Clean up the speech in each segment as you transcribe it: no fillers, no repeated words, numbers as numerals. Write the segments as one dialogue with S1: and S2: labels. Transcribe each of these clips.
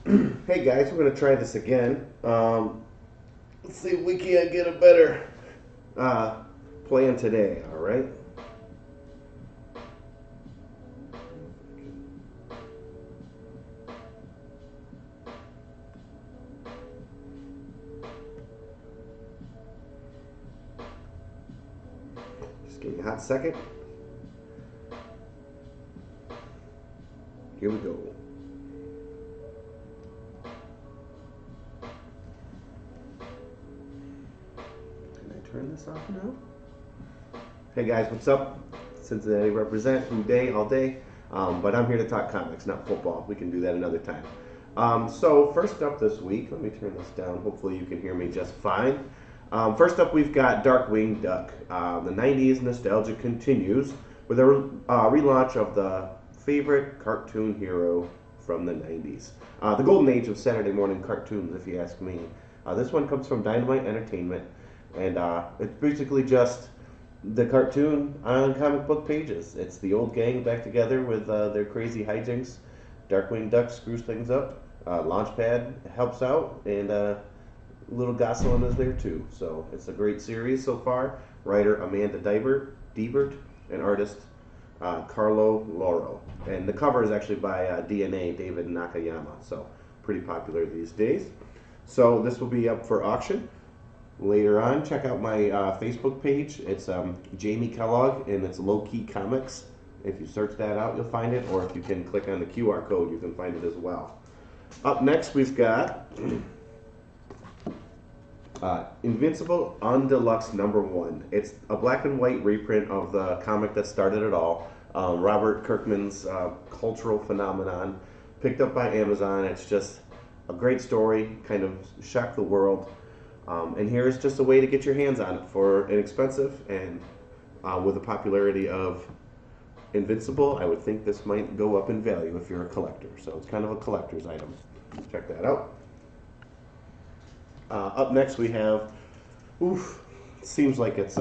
S1: Hey guys, we're gonna try this again. Let's see if we can't get a better uh, plan today. All right. Just give me a hot second. Here we go. Can I turn this off now? Hey guys, what's up? Cincinnati represent, who day, all day. But I'm here to talk comics, not football. We can do that another time. So first up this week, let me turn this down. Hopefully you can hear me just fine. First up, we've got Darkwing Duck. The '90s nostalgia continues with a relaunch of the favorite cartoon hero from the '90s. The golden age of Saturday morning cartoons, if you ask me. This one comes from Dynamite Entertainment, and it's basically just the cartoon on comic book pages. It's the old gang back together with their crazy hijinks. Darkwing Duck screws things up. Launchpad helps out, and Little Gosselin is there too. So it's a great series so far. Writer Amanda Diebert, and artist Carlo Loro. And the cover is actually by DNA, David Nakayama. So pretty popular these days. So this will be up for auction later on. Check out my Facebook page. It's Jamie Kellogg, and it's Low Key Comics. If you search that out, you'll find it, or if you can click on the QR code, you can find it as well. Up next, we've got Invincible on Deluxe #1. It's a black and white reprint of the comic that started it all. Robert Kirkman's cultural phenomenon, picked up by Amazon. It's just a great story, kind of shocked the world. And here's just a way to get your hands on it for inexpensive, and with the popularity of Invincible, I would think this might go up in value if you're a collector. So it's kind of a collector's item. Check that out. Up next we have, seems like it's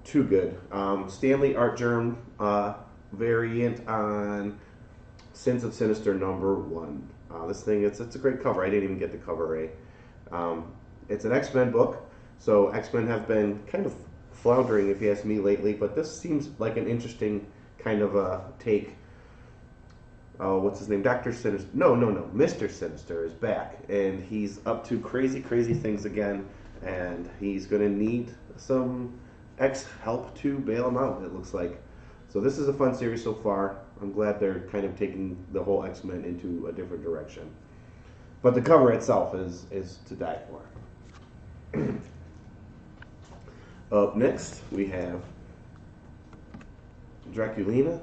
S1: too good. Stanley Art Germ variant on Sins of Sinister #1. This thing, it's a great cover. I didn't even get the cover A. It's an X-Men book, so X-Men have been kind of floundering, if you ask me, lately, but this seems like an interesting kind of a take. What's his name? Dr. Sinister. No. Mr. Sinister is back, and he's up to crazy, crazy things again, and he's going to need some X help to bail him out, it looks like. So this is a fun series so far. I'm glad they're kind of taking the whole X-Men into a different direction. But the cover itself is to die for. Up next, we have Draculina.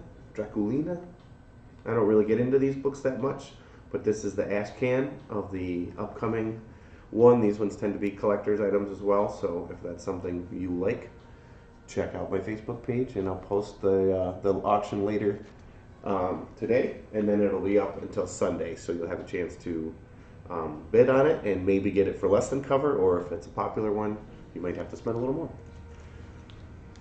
S1: I don't really get into these books that much, but this is the Ashcan of the upcoming one. These ones tend to be collector's items as well, so if that's something you like, check out my Facebook page, and I'll post the auction later today, and then it'll be up until Sunday, so you'll have a chance to bid on it and maybe get it for less than cover, or if it's a popular one, you might have to spend a little more.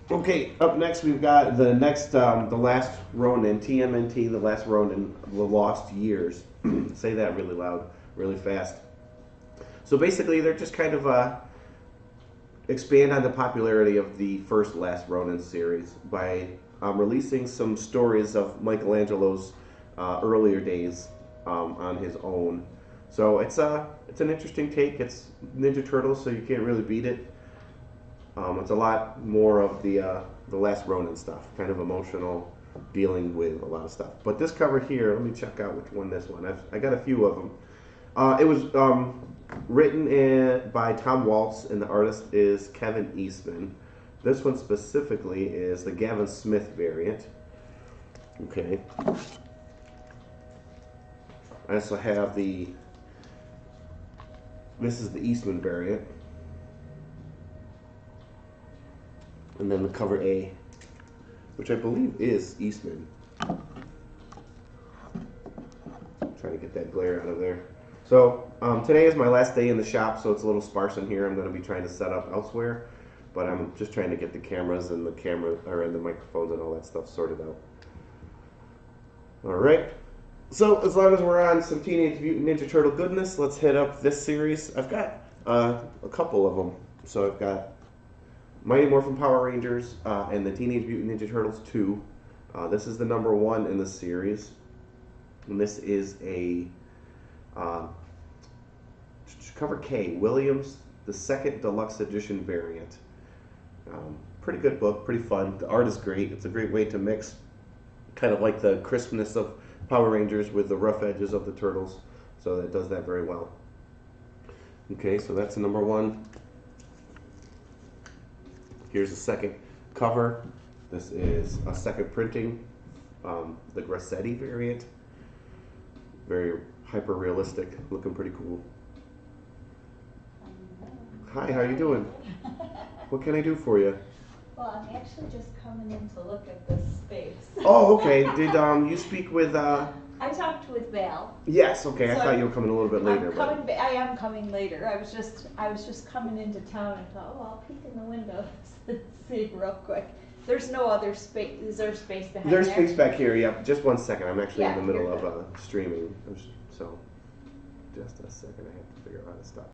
S1: Okay, up next we've got the Last Ronin, TMNT, The Last Ronin, The Lost Years. Say that really loud, really fast. So basically, they're just kind of expand on the popularity of the first Last Ronin series by releasing some stories of Michelangelo's earlier days on his own. So it's an interesting take. It's Ninja Turtles, so you can't really beat it. It's a lot more of the Last Ronin stuff, kind of emotional, dealing with a lot of stuff. But this cover here, let me check out which one this one. I got a few of them. It was written by Tom Waltz, and the artist is Kevin Eastman. This one specifically is the Gavin Smith variant. Okay. I also have this is the Eastman variant. And then the cover A, which I believe is Eastman. Trying to get that glare out of there. So today is my last day in the shop, so it's a little sparse in here. I'm going to be trying to set up elsewhere, but I'm just trying to get the cameras and the microphones and all that stuff sorted out. All right. So as long as we're on some Teenage Mutant Ninja Turtle goodness, let's hit up this series. I've got a couple of them. So I've got Mighty Morphin Power Rangers and the Teenage Mutant Ninja Turtles 2. This is the number 1 in the series. And this is a cover K, Williams, the second deluxe edition variant. Pretty good book, pretty fun. The art is great. It's a great way to mix kind of like the crispness of Power Rangers with the rough edges of the Turtles. So it does that very well. Okay, so that's the number 1. Here's the second cover. This is a second printing, the Grassetti variant. Very hyper realistic, looking pretty cool. Hi, how you doing? What can I do for you?
S2: Well, I'm actually just coming in to look at this space.
S1: Oh, okay. Did you speak with?
S2: I talked with Val.
S1: Yes. Okay. I
S2: So
S1: thought you were coming a little bit later.
S2: I am coming later. I was just coming into town and thought, oh, I'll peek in the window and see real quick. There's no other space. Is there space behind
S1: There's
S2: there?
S1: space back here. Yep. Just one second. I'm actually in
S2: Yeah,
S1: the middle
S2: you're
S1: of streaming. So, just a second. I have to figure out how to stop.